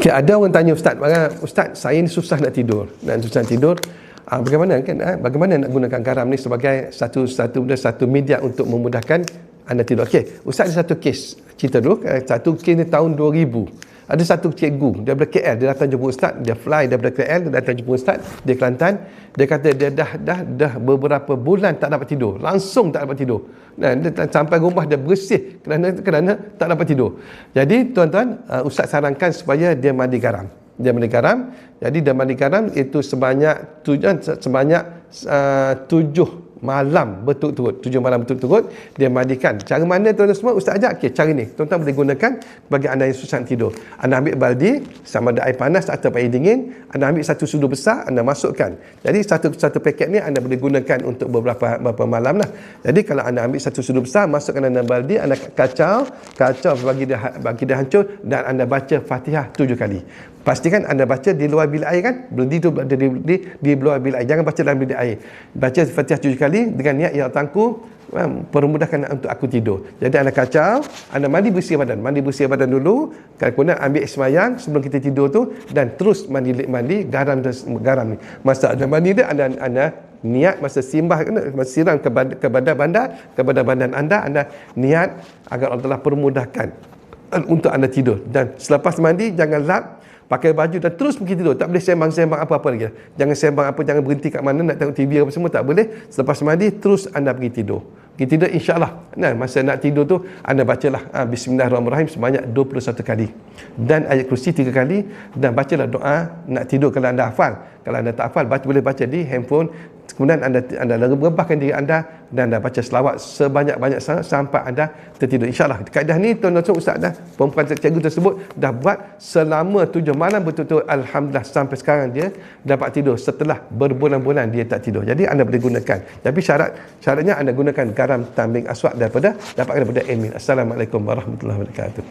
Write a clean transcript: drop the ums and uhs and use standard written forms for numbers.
Okay, ada orang tanya Ustaz, Ustaz, saya ni susah nak tidur. Bagaimana kan? Bagaimana nak gunakan garam ni sebagai satu media untuk memudahkan anda tidur? Okey, Ustaz ada satu kes cerita dulu. Satu kes ni tahun 2000. Ada satu cikgu daripada KL, dia datang jumpa Ustaz, dia fly daripada KL, dia datang jumpa Ustaz di Kelantan. Dia kata dia dah beberapa bulan tak dapat tidur, langsung tak dapat tidur. Dan dia sampai rumah dia bersih kerana tak dapat tidur. Jadi tuan-tuan, Ustaz sarankan supaya dia mandi garam. Jadi dia mandi garam itu sebanyak 7 malam berturut-turut dia mandikan. Cara mana tuan-tuan semua Ustaz ajak? Okey, cara ni tuan-tuan boleh gunakan bagi anda yang susah tidur. Anda ambil baldi, sama ada air panas atau air dingin, anda ambil satu sudu besar, anda masukkan. Jadi satu paket ni anda boleh gunakan untuk beberapa malam lah. Jadi kalau anda ambil satu sudu besar, masukkan dalam baldi, anda kacau bagi dia hancur, dan anda baca Fatihah 7 kali. Pastikan anda baca di luar bilik air kan? Berhenti tu di luar bilik air. Jangan baca dalam bilik air. Baca Fatihah 7 kali dengan niat, ya Tuanku, permudahkan untuk aku tidur. Jadi anda kacau, anda mandi bersih badan dulu, kemudian ambil sembahyang sebelum kita tidur tu, dan terus mandi garam ni. Masa anda mandi dia, anda niat masa siram kepada badan anda niat agar Allah permudahkan untuk anda tidur. Dan selepas mandi jangan lap, pakai baju dan terus pergi tidur. Tak boleh sembang-sembang apa-apa lagi. Jangan sembang apa, jangan berhenti kat mana nak tengok TV apa semua, tak boleh. Selepas mandi terus anda pergi tidur. Pergi tidur insya-Allah. Masa nak tidur tu anda bacalah Bismillahirrahmanirrahim sebanyak 21 kali. Dan ayat kursi 3 kali, dan bacalah doa nak tidur kalau anda hafal. Kalau anda tak hafal, boleh baca di handphone. Kemudian anda rebahkan diri anda dan anda baca selawat sebanyak-banyak sampai anda tertidur. InsyaAllah. Kaedah ni tuan-tuan Ustaz perempuan cikgu tersebut dah buat selama 7 malam berturut-turut. Alhamdulillah sampai sekarang dia dapat tidur setelah berbulan-bulan dia tak tidur. Jadi anda boleh gunakan. Tapi syaratnya anda gunakan garam tambing aswad dapatkan daripada Amin. Assalamualaikum warahmatullahi wabarakatuh.